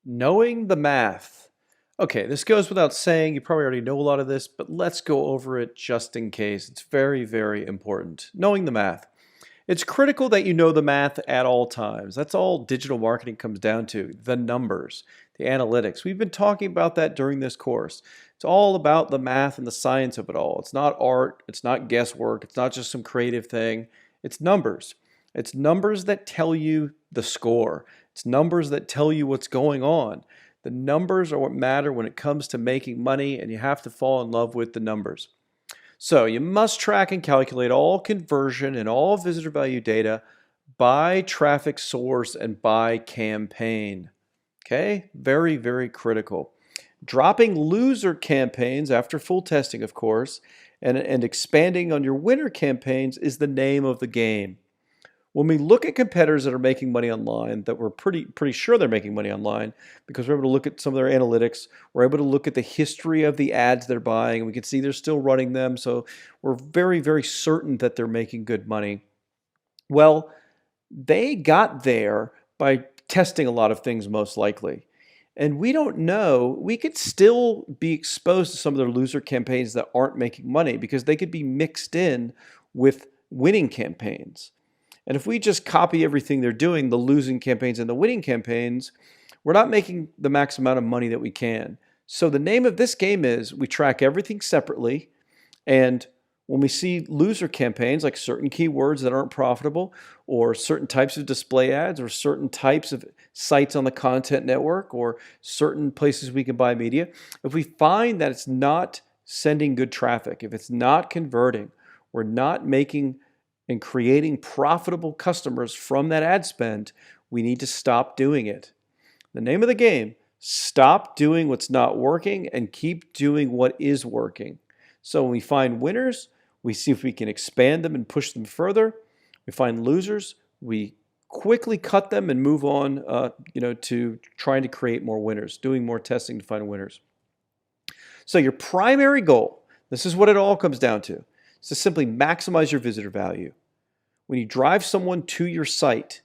Knowing the math. Okay, this goes without saying. You probably already know a lot of this, but let's go over it just in case. It's very, very important. Knowing the math. It's critical that you know the math at all times. That's all digital marketing comes down to, the numbers, the analytics. We've been talking about that during this course. It's all about the math and the science of it all. It's not art, it's not guesswork, it's not just some creative thing. It's numbers. It's numbers that tell you the score. It's numbers that tell you what's going on. The numbers are what matter when it comes to making money, and you have to fall in love with the numbers. So you must track and calculate all conversion and all visitor value data by traffic source and by campaign. Okay, very, very critical. Dropping loser campaigns after full testing, of course, and expanding on your winner campaigns is the name of the game. When we look at competitors that are making money online, that we're pretty sure they're making money online because we're able to look at some of their analytics, we're able to look at the history of the ads they're buying, and we can see they're still running them, so we're very, very certain that they're making good money. Well, they got there by testing a lot of things most likely. And we don't know, we could still be exposed to some of their loser campaigns that aren't making money because they could be mixed in with winning campaigns. And if we just copy everything they're doing, the losing campaigns and the winning campaigns, we're not making the max amount of money that we can. So the name of this game is we track everything separately. And when we see loser campaigns, like certain keywords that aren't profitable, or certain types of display ads, or certain types of sites on the content network, or certain places we can buy media, if we find that it's not sending good traffic, if it's not converting, we're not making and creating profitable customers from that ad spend, we need to stop doing it. The name of the game, stop doing what's not working and keep doing what is working. So when we find winners, we see if we can expand them and push them further. We find losers, we quickly cut them and move on to trying to create more winners, doing more testing to find winners. So your primary goal, this is what it all comes down to, is to simply maximize your visitor value. When you drive someone to your site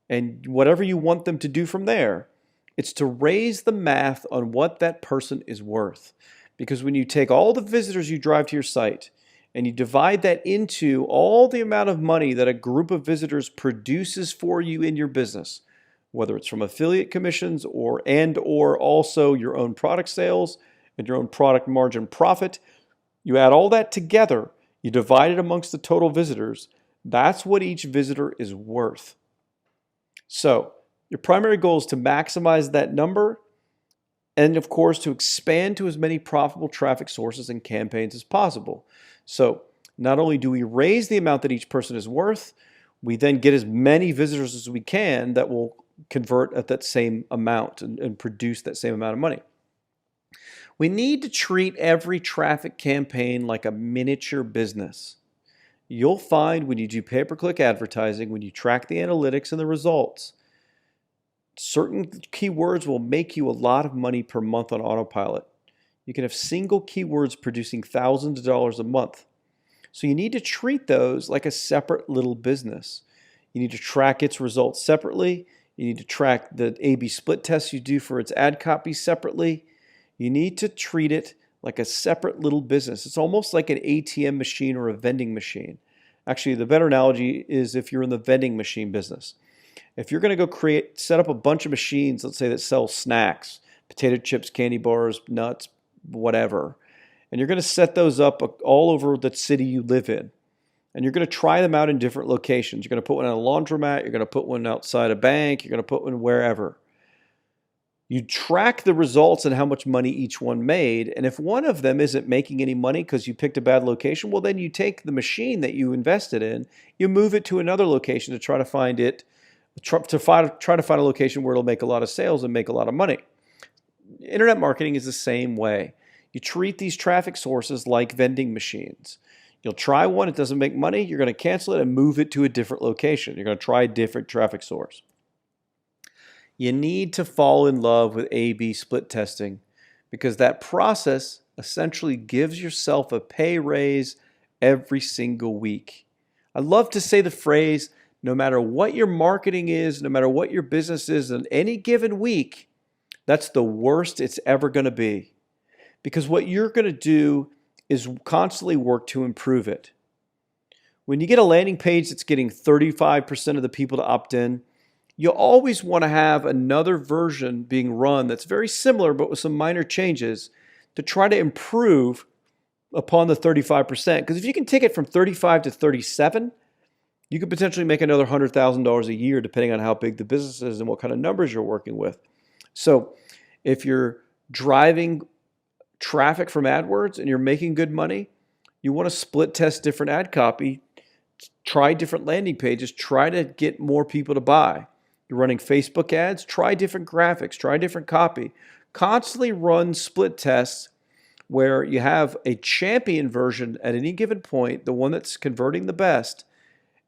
and whatever you want them to do from there, it's to raise the math on what that person is worth. Because when you take all the visitors you drive to your site and you divide that into all the amount of money that a group of visitors produces for you in your business, whether it's from affiliate commissions or also your own product sales and your own product margin profit, you add all that together, you divide it amongst the total visitors, that's what each visitor is worth. So your primary goal is to maximize that number and, of course, to expand to as many profitable traffic sources and campaigns as possible. So not only do we raise the amount that each person is worth, we then get as many visitors as we can that will convert at that same amount and produce that same amount of money. We need to treat every traffic campaign like a miniature business. You'll find when you do pay-per-click advertising, when you track the analytics and the results, certain keywords will make you a lot of money per month on autopilot. You can have single keywords producing thousands of dollars a month. So you need to treat those like a separate little business. You need to track its results separately. You need to track the A/B split tests you do for its ad copy separately. You need to treat it like a separate little business. It's almost like an ATM machine or a vending machine. Actually, the better analogy is if you're in the vending machine business. If you're going to go set up a bunch of machines, let's say that sell snacks, potato chips, candy bars, nuts, whatever, and you're going to set those up all over the city you live in, and you're going to try them out in different locations. You're going to put one in a laundromat, you're going to put one outside a bank, you're going to put one wherever. You track the results and how much money each one made, and if one of them isn't making any money because you picked a bad location, well, then you take the machine that you invested in, you move it to another location to try to find a location where it'll make a lot of sales and make a lot of money. Internet marketing is the same way. You treat these traffic sources like vending machines. You'll try one, it doesn't make money, you're going to cancel it and move it to a different location. You're going to try a different traffic source. You need to fall in love with A/B split testing because that process essentially gives yourself a pay raise every single week. I love to say the phrase, no matter what your marketing is, no matter what your business is in any given week, That's the worst it's ever going to be. Because what you're going to do is constantly work to improve it. When you get a landing page that's getting 35% of the people to opt in, you'll always want to have another version being run that's very similar but with some minor changes to try to improve upon the 35%. Because if you can take it from 35 to 37, you could potentially make another $100,000 a year depending on how big the business is and what kind of numbers you're working with. So if you're driving traffic from AdWords and you're making good money, you want to split test different ad copy, try different landing pages, try to get more people to buy. You're running Facebook ads, try different graphics, try different copy. Constantly run split tests where you have a champion version at any given point, the one that's converting the best,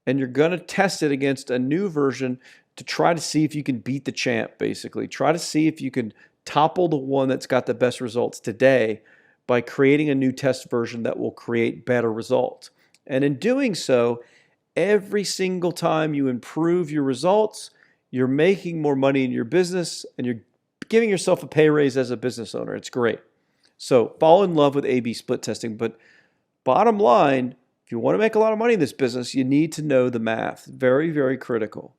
and you're going to test it against a new version to try to see if you can beat the champ, basically. Try to see if you can topple the one that's got the best results today by creating a new test version that will create better results. And in doing so, every single time you improve your results, you're making more money in your business and you're giving yourself a pay raise as a business owner. It's great. So fall in love with A/B split testing. But bottom line, if you want to make a lot of money in this business, you need to know the math. Very, very critical.